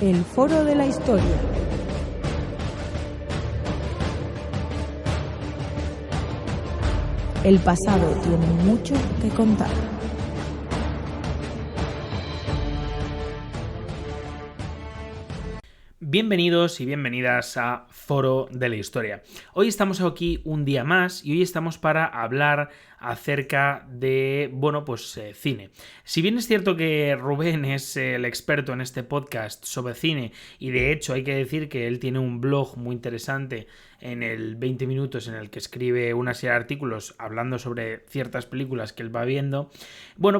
El Foro de la Historia. El pasado tiene mucho que contar. Bienvenidos y bienvenidas a Foro de la Historia. Hoy estamos aquí un día más y hoy estamos para hablar acerca de, cine. Si bien es cierto que Rubén es el experto en este podcast sobre cine y de hecho hay que decir que él tiene un blog muy interesante en el 20 minutos en el que escribe una serie de artículos hablando sobre ciertas películas que él va viendo,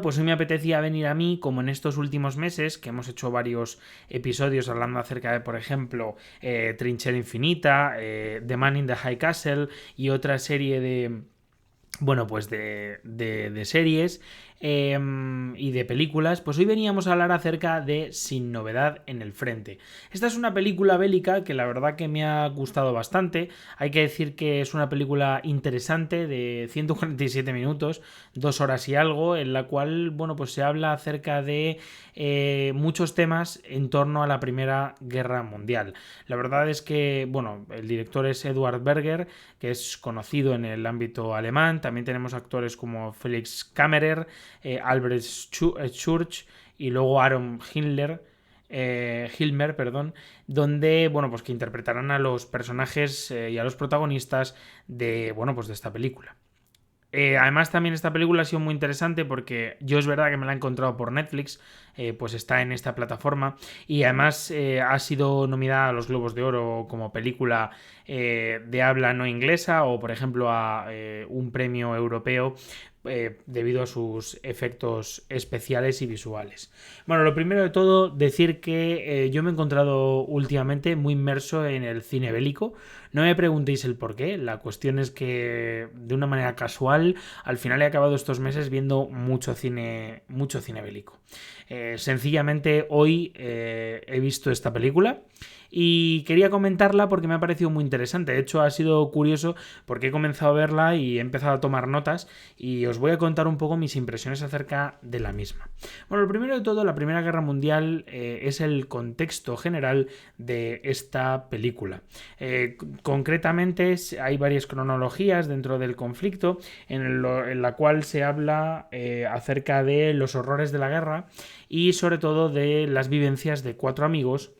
pues hoy me apetecía venir a mí, como en estos últimos meses, que hemos hecho varios episodios hablando acerca de, por ejemplo, Trinchera Infinita, The Man in the High Castle y otra serie de series y de películas, pues hoy veníamos a hablar acerca de Sin Novedad en el Frente. Esta es una película bélica que la verdad que me ha gustado bastante. Hay que decir que es una película interesante de 147 minutos, 2 horas y algo, en la cual, se habla acerca de muchos temas en torno a la Primera Guerra Mundial. La verdad es que, el director es Edward Berger, que es conocido en el ámbito alemán. También tenemos actores como Felix Kammerer, Albert Schurz y luego Aaron Hilmer, donde, que interpretarán a los personajes y a los protagonistas de esta película. Además también esta película ha sido muy interesante porque yo es verdad que me la he encontrado por Netflix, pues está en esta plataforma y además ha sido nominada a los Globos de Oro como película de habla no inglesa o por ejemplo a un premio europeo debido a sus efectos especiales y visuales. Bueno, lo primero de todo, decir que yo me he encontrado últimamente muy inmerso en el cine bélico. No me preguntéis el por qué, la cuestión es que de una manera casual al final he acabado estos meses viendo mucho cine bélico. Sencillamente hoy he visto esta película y quería comentarla porque me ha parecido muy interesante. De hecho, ha sido curioso porque he comenzado a verla y he empezado a tomar notas y os voy a contar un poco mis impresiones acerca de la misma. Bueno, lo primero de todo, la Primera Guerra Mundial es el contexto general de esta película. Concretamente, hay varias cronologías dentro del conflicto en la cual se habla acerca de los horrores de la guerra y sobre todo de las vivencias de 4 amigos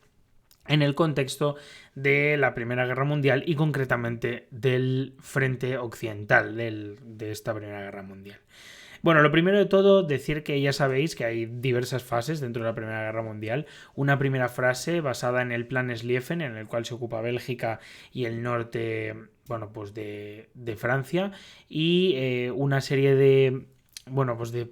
en el contexto de la Primera Guerra Mundial y concretamente del frente occidental de esta Primera Guerra Mundial. Bueno, lo primero de todo, decir que ya sabéis que hay diversas fases dentro de la Primera Guerra Mundial. Una primera fase basada en el Plan Schlieffen, en el cual se ocupa Bélgica y el norte, de Francia, y una serie de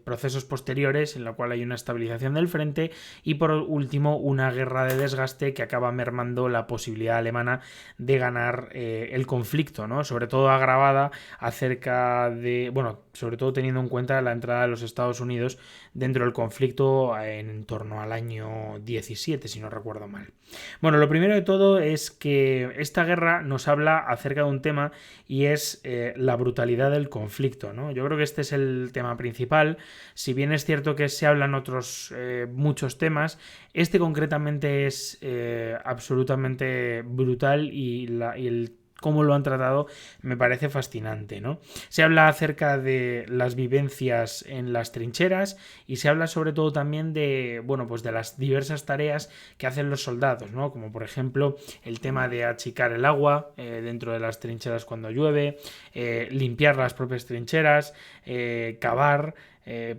procesos posteriores en la cual hay una estabilización del frente y por último una guerra de desgaste que acaba mermando la posibilidad alemana de ganar el conflicto, ¿no? Sobre todo agravada sobre todo teniendo en cuenta la entrada de los Estados Unidos dentro del conflicto en torno al año 17, si no recuerdo mal. Bueno, lo primero de todo es que esta guerra nos habla acerca de un tema y es la brutalidad del conflicto, ¿no? Yo creo que este es el tema principal. Si bien es cierto que se hablan otros muchos temas, este concretamente es absolutamente brutal y el cómo lo han tratado me parece fascinante, ¿no? Se habla acerca de las vivencias en las trincheras y se habla sobre todo también de, de las diversas tareas que hacen los soldados, ¿no? Como por ejemplo el tema de achicar el agua dentro de las trincheras cuando llueve, limpiar las propias trincheras, cavar,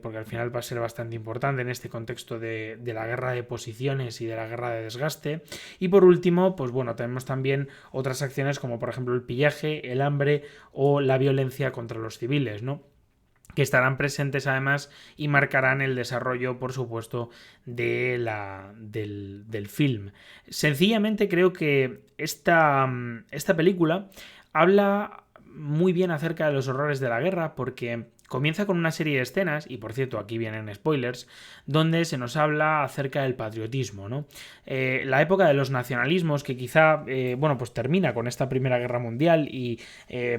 porque al final va a ser bastante importante en este contexto de la guerra de posiciones y de la guerra de desgaste. Y por último, tenemos también otras acciones como por ejemplo el pillaje, el hambre o la violencia contra los civiles, ¿no? Que estarán presentes además y marcarán el desarrollo, por supuesto, del film. Sencillamente creo que esta película habla muy bien acerca de los horrores de la guerra porque Comienza con una serie de escenas, y por cierto, aquí vienen spoilers, donde se nos habla acerca del patriotismo, ¿no? La época de los nacionalismos, que quizá, pues termina con esta Primera Guerra Mundial y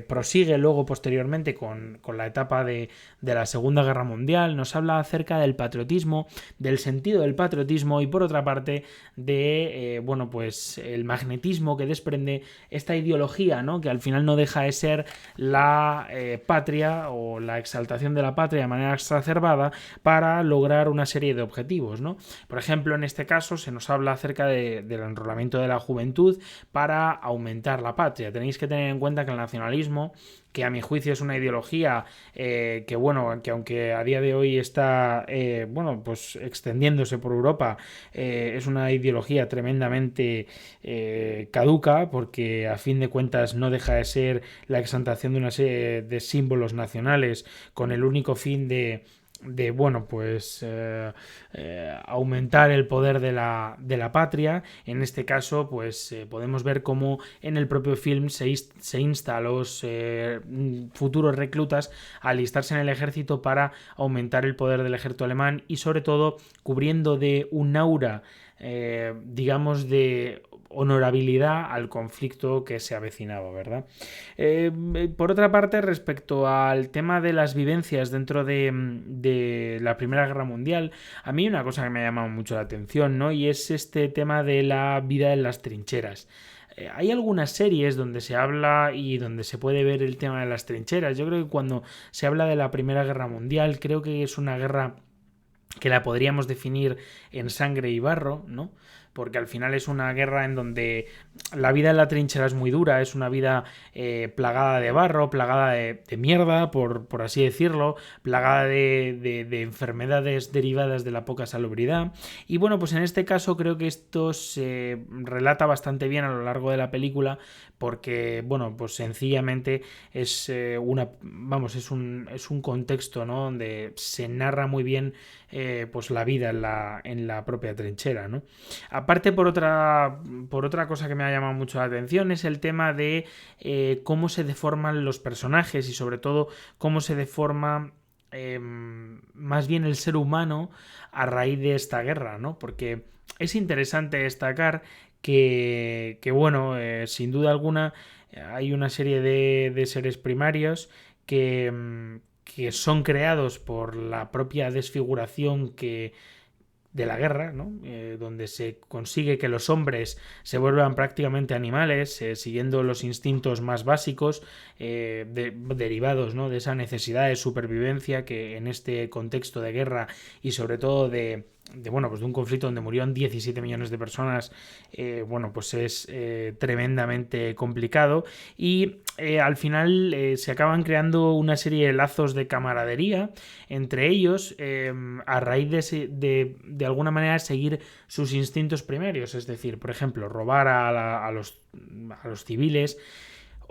prosigue luego posteriormente con la etapa de la Segunda Guerra Mundial, nos habla acerca del patriotismo, del sentido del patriotismo y por otra parte de, pues el magnetismo que desprende esta ideología, ¿no? Que al final no deja de ser la patria o la exaltación de la patria de manera exacerbada para lograr una serie de objetivos, ¿no? Por ejemplo, en este caso se nos habla acerca del enrolamiento de la juventud para aumentar la patria. Tenéis que tener en cuenta que el nacionalismo, que a mi juicio es una ideología que aunque a día de hoy está pues extendiéndose por Europa, es una ideología tremendamente caduca, porque a fin de cuentas no deja de ser la exaltación de una serie de símbolos nacionales con el único fin de aumentar el poder de la patria. En este caso, pues podemos ver cómo en el propio film se insta a los futuros reclutas a alistarse en el ejército para aumentar el poder del ejército alemán y sobre todo cubriendo de un aura digamos de honorabilidad al conflicto que se avecinaba, ¿verdad? Por otra parte, respecto al tema de las vivencias dentro de la Primera Guerra Mundial, a mí hay una cosa que me ha llamado mucho la atención, ¿no? Y es este tema de la vida en las trincheras. Hay algunas series donde se habla y donde se puede ver el tema de las trincheras. Yo creo que cuando se habla de la Primera Guerra Mundial, creo que es una guerra que la podríamos definir en sangre y barro, ¿no? Porque al final es una guerra en donde la vida en la trinchera es muy dura, es una vida plagada de barro, plagada de mierda, por así decirlo, plagada de enfermedades derivadas de la poca salubridad. Y bueno, pues en este caso creo que esto se relata bastante bien a lo largo de la película, porque, bueno, pues sencillamente es es un contexto, ¿no? Donde se narra muy bien pues la vida en la propia trinchera, ¿no? Aparte, por otra cosa que me ha llamado mucho la atención es el tema de cómo se deforman los personajes y sobre todo cómo se deforma más bien el ser humano a raíz de esta guerra, ¿no? Porque es interesante destacar que sin duda alguna hay una serie de seres primarios que son creados por la propia desfiguración de la guerra, ¿no? Donde se consigue que los hombres se vuelvan prácticamente animales, siguiendo los instintos más básicos derivados, ¿no? De esa necesidad de supervivencia que en este contexto de guerra y sobre todo de un conflicto donde murieron 17 millones de personas, pues es tremendamente complicado y al final se acaban creando una serie de lazos de camaradería entre ellos a raíz de alguna manera seguir sus instintos primarios, es decir, por ejemplo, robar a los civiles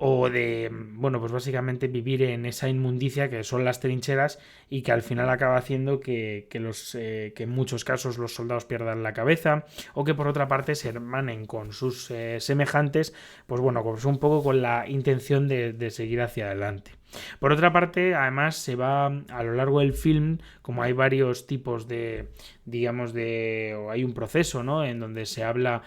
o de, pues básicamente vivir en esa inmundicia que son las trincheras y que al final acaba haciendo que en muchos casos los soldados pierdan la cabeza o que por otra parte se hermanen con sus semejantes, pues un poco con la intención de seguir hacia adelante. Por otra parte, además se va a lo largo del film, como hay varios tipos o hay un proceso, ¿no? En donde se habla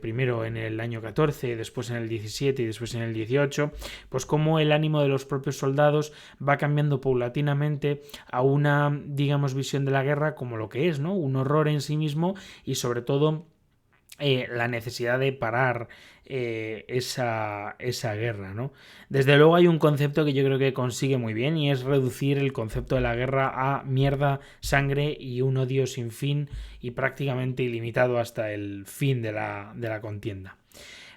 primero en el año 14, después en el 17 y después en el 18, pues cómo el ánimo de los propios soldados va cambiando paulatinamente a una, visión de la guerra como lo que es, ¿no? Un horror en sí mismo y sobre todo la necesidad de parar esa guerra, ¿no? Desde luego hay un concepto que yo creo que consigue muy bien y es reducir el concepto de la guerra a mierda, sangre y un odio sin fin y prácticamente ilimitado hasta el fin de la contienda.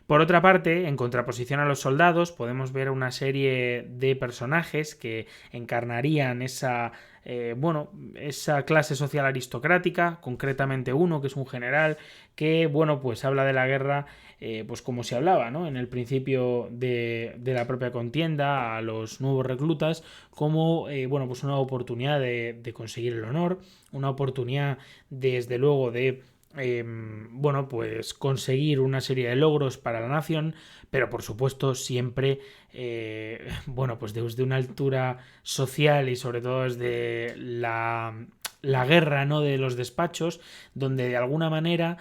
Por otra parte, en contraposición a los soldados, podemos ver una serie de personajes que encarnarían esa clase social aristocrática, concretamente uno que es un general que, pues habla de la guerra pues como se hablaba, ¿no? En el principio de la propia contienda a los nuevos reclutas como pues una oportunidad de conseguir el honor, una oportunidad desde luego de bueno, pues conseguir una serie de logros para la nación, pero por supuesto siempre, bueno, pues desde una altura social y sobre todo desde la guerra, ¿no?, de los despachos, donde de alguna manera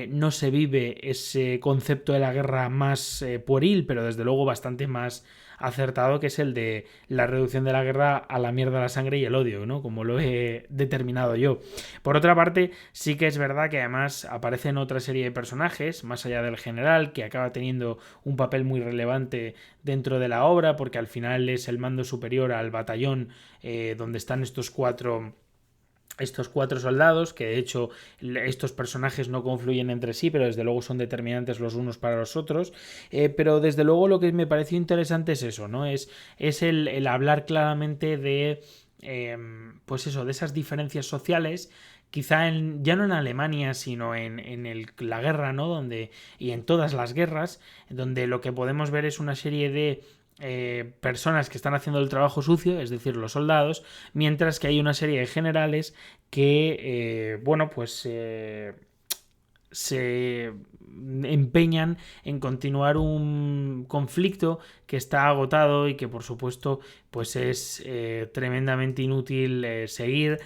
no se vive ese concepto de la guerra más pueril, pero desde luego bastante más acertado, que es el de la reducción de la guerra a la mierda, la sangre y el odio, ¿no?, como lo he determinado yo. Por otra parte, sí que es verdad que además aparecen otra serie de personajes, más allá del general, que acaba teniendo un papel muy relevante dentro de la obra, porque al final es el mando superior al batallón donde están estos cuatro soldados, que de hecho estos personajes no confluyen entre sí, pero desde luego son determinantes los unos para los otros. Pero desde luego lo que me pareció interesante es eso, ¿no? Es el hablar claramente de, pues eso, de esas diferencias sociales, quizá ya no en Alemania, sino en la guerra, ¿no? Y en todas las guerras, donde lo que podemos ver es una serie de personas que están haciendo el trabajo sucio, es decir, los soldados, mientras que hay una serie de generales que, bueno, pues se empeñan en continuar un conflicto que está agotado y que por supuesto pues es tremendamente inútil seguir,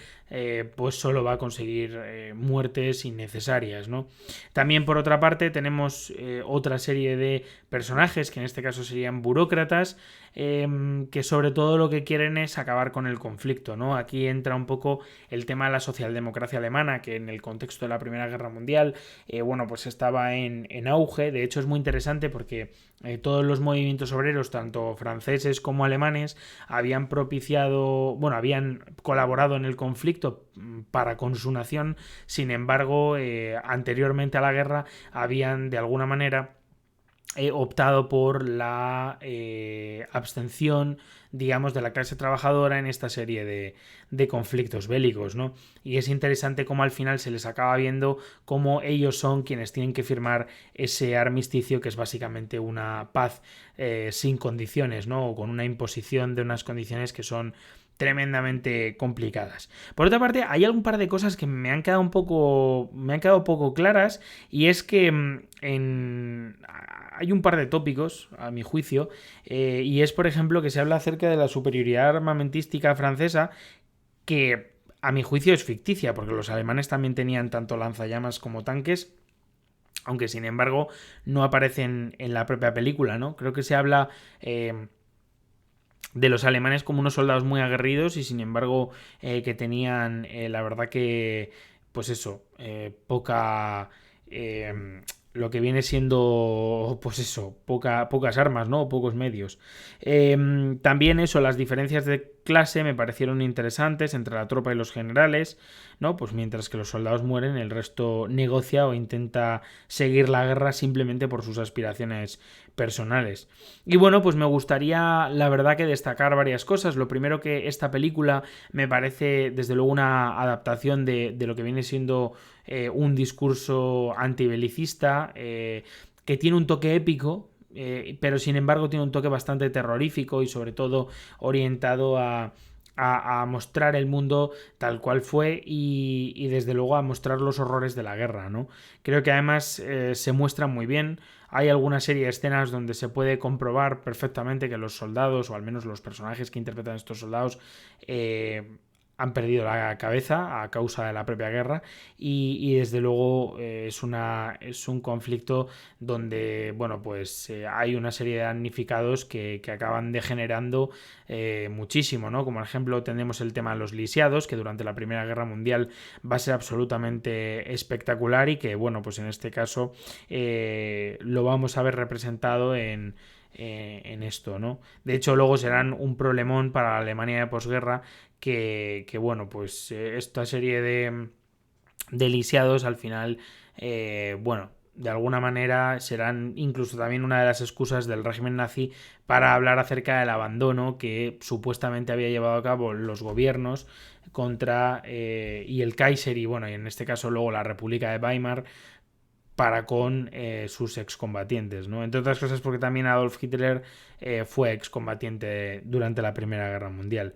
pues solo va a conseguir muertes innecesarias, ¿no? También por otra parte tenemos otra serie de personajes que en este caso serían burócratas, que sobre todo lo que quieren es acabar con el conflicto, ¿no? Aquí entra un poco el tema de la socialdemocracia alemana, que en el contexto de la Primera Guerra Mundial, bueno, pues estaba en auge. De hecho es muy interesante porque todos los movimientos obreros, tanto franceses como alemanes, habían propiciado, bueno, habían colaborado en el conflicto para con su nación. Sin embargo, anteriormente a la guerra habían de alguna manera optado por la abstención, digamos, de la clase trabajadora en esta serie de conflictos bélicos, ¿no? Y es interesante cómo al final se les acaba viendo cómo ellos son quienes tienen que firmar ese armisticio, que es básicamente una paz sin condiciones, ¿no? O con una imposición de unas condiciones que son tremendamente complicadas. Por otra parte, hay algún par de cosas que me han quedado poco claras, y es que hay un par de tópicos, a mi juicio, y es, por ejemplo, que se habla acerca de la superioridad armamentística francesa, que a mi juicio es ficticia, porque los alemanes también tenían tanto lanzallamas como tanques, aunque sin embargo no aparecen en la propia película, ¿no? Creo que se habla de los alemanes como unos soldados muy aguerridos y sin embargo que tenían, la verdad que, pues eso, poca... lo que viene siendo, pues eso, pocas armas, ¿no? Pocos medios. También eso, las diferencias de clase me parecieron interesantes entre la tropa y los generales, ¿no? Pues mientras que los soldados mueren, el resto negocia o intenta seguir la guerra simplemente por sus aspiraciones personales. Y bueno, pues me gustaría, la verdad, que destacar varias cosas. Lo primero, que esta película me parece, desde luego, una adaptación de lo que viene siendo un discurso antibelicista, que tiene un toque épico, pero sin embargo tiene un toque bastante terrorífico y sobre todo orientado a mostrar el mundo tal cual fue y desde luego a mostrar los horrores de la guerra, ¿no? Creo que además se muestra muy bien. Hay alguna serie de escenas donde se puede comprobar perfectamente que los soldados, o al menos los personajes que interpretan a estos soldados, han perdido la cabeza a causa de la propia guerra y desde luego es un conflicto donde, bueno, pues hay una serie de damnificados que acaban degenerando muchísimo, ¿no? Como ejemplo tenemos el tema de los lisiados, que durante la Primera Guerra Mundial va a ser absolutamente espectacular y que, bueno, pues en este caso lo vamos a ver representado en esto, ¿no? De hecho, luego serán un problemón para la Alemania de posguerra que bueno, pues esta serie de lisiados al final, bueno, de alguna manera serán incluso también una de las excusas del régimen nazi para hablar acerca del abandono que supuestamente había llevado a cabo los gobiernos contra y el Kaiser y bueno, y en este caso luego la República de Weimar, para con sus excombatientes, ¿no? Entre otras cosas porque también Adolf Hitler fue excombatiente durante la Primera Guerra Mundial.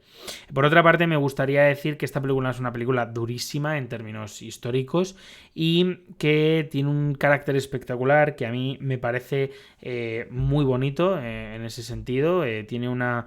Por otra parte, me gustaría decir que esta película es una película durísima en términos históricos y que tiene un carácter espectacular que a mí me parece muy bonito en ese sentido. Tiene una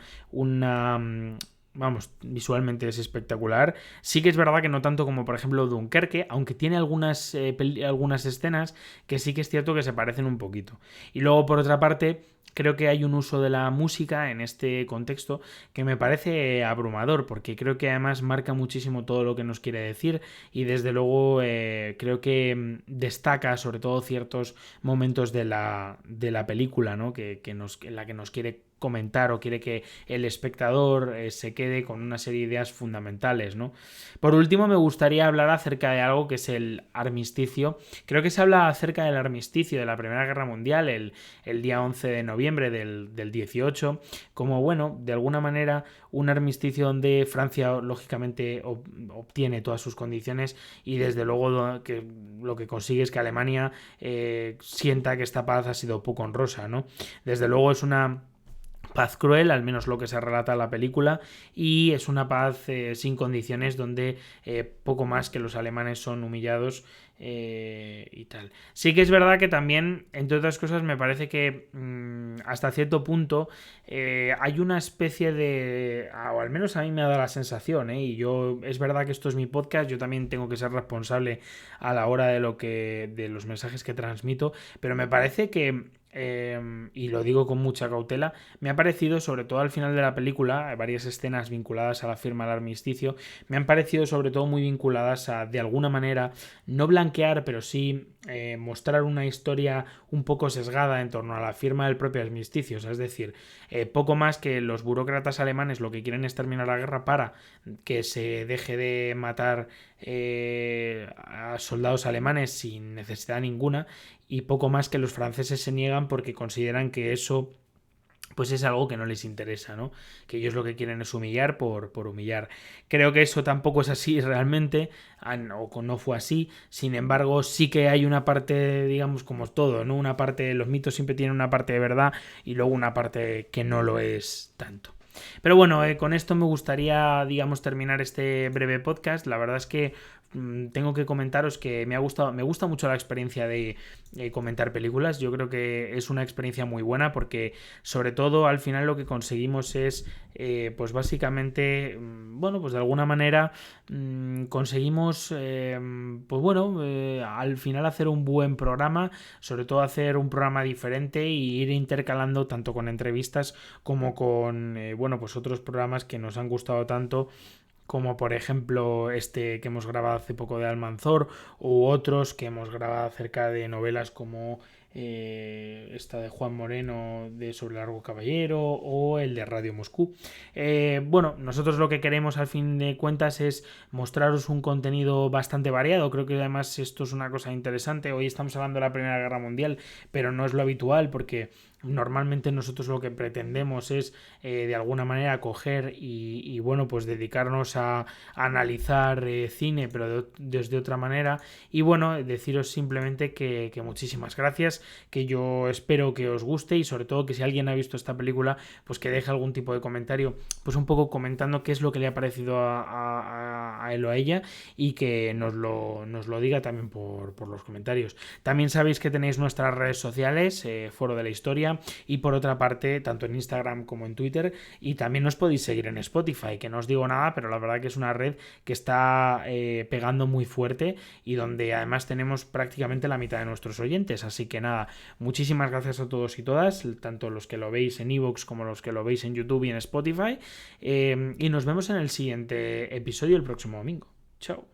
vamos, visualmente es espectacular. Sí que es verdad que no tanto como por ejemplo Dunkerque, aunque tiene algunas escenas que sí que es cierto que se parecen un poquito. Y luego por otra parte, creo que hay un uso de la música en este contexto que me parece abrumador, porque creo que además marca muchísimo todo lo que nos quiere decir y desde luego creo que destaca sobre todo ciertos momentos de la película, ¿no? En la que nos quiere comentar o quiere que el espectador se quede con una serie de ideas fundamentales, ¿no? Por último, me gustaría hablar acerca de algo que es el armisticio. Creo que se habla acerca del armisticio de la Primera Guerra Mundial el día 11 de noviembre del 18, como, bueno, de alguna manera un armisticio donde Francia lógicamente obtiene todas sus condiciones y desde luego que lo que consigue es que Alemania sienta que esta paz ha sido poco honrosa, ¿no? Desde luego es una paz cruel, al menos lo que se relata en la película, y es una paz sin condiciones donde poco más que los alemanes son humillados y tal. Sí que es verdad que también, entre otras cosas, me parece que hasta cierto punto hay una especie de, o al menos a mí me ha dado la sensación, y yo, es verdad que esto es mi podcast, yo también tengo que ser responsable a la hora de los mensajes que transmito, pero me parece que y lo digo con mucha cautela, me ha parecido, sobre todo al final de la película, varias escenas vinculadas a la firma del armisticio, me han parecido sobre todo muy vinculadas a, de alguna manera, no blanquear, pero sí mostrar una historia un poco sesgada en torno a la firma del propio armisticio. Es decir, poco más que los burócratas alemanes lo que quieren es terminar la guerra para que se deje de matar a soldados alemanes sin necesidad ninguna, y poco más que los franceses se niegan porque consideran que eso pues es algo que no les interesa, ¿no? Que ellos lo que quieren es humillar por humillar. Creo que eso tampoco es así realmente, o no fue así. Sin embargo, sí que hay una parte, digamos, como todo, ¿no? Una parte, los mitos siempre tienen una parte de verdad y luego una parte que no lo es tanto. Pero bueno, con esto me gustaría, digamos, terminar este breve podcast. La verdad es que tengo que comentaros que me gusta mucho la experiencia de comentar películas. Yo creo que es una experiencia muy buena porque sobre todo al final lo que conseguimos es pues básicamente bueno, pues de alguna manera conseguimos pues bueno, al final hacer un buen programa, sobre todo hacer un programa diferente y ir intercalando tanto con entrevistas como con bueno, pues otros programas que nos han gustado tanto, como por ejemplo este que hemos grabado hace poco de Almanzor, u otros que hemos grabado acerca de novelas como esta de Juan Moreno de Sobre Largo Caballero o el de Radio Moscú. Bueno, nosotros lo que queremos al fin de cuentas es mostraros un contenido bastante variado. Creo que además esto es una cosa interesante. Hoy estamos hablando de la Primera Guerra Mundial, pero no es lo habitual porque normalmente nosotros lo que pretendemos es de alguna manera coger y bueno, pues dedicarnos a analizar cine, pero desde otra manera. Y bueno, deciros simplemente que muchísimas gracias, que yo espero que os guste y sobre todo que si alguien ha visto esta película, pues que deje algún tipo de comentario, pues un poco comentando qué es lo que le ha parecido a él o a ella, y que nos lo diga también por los comentarios. También sabéis que tenéis nuestras redes sociales, Foro de la Historia, y por otra parte tanto en Instagram como en Twitter, y también nos podéis seguir en Spotify, que no os digo nada, pero la verdad que es una red que está pegando muy fuerte y donde además tenemos prácticamente la mitad de nuestros oyentes, así que nada, muchísimas gracias a todos y todas, tanto los que lo veis en iVoox como los que lo veis en YouTube y en Spotify, y nos vemos en el siguiente episodio el próximo domingo. Chao.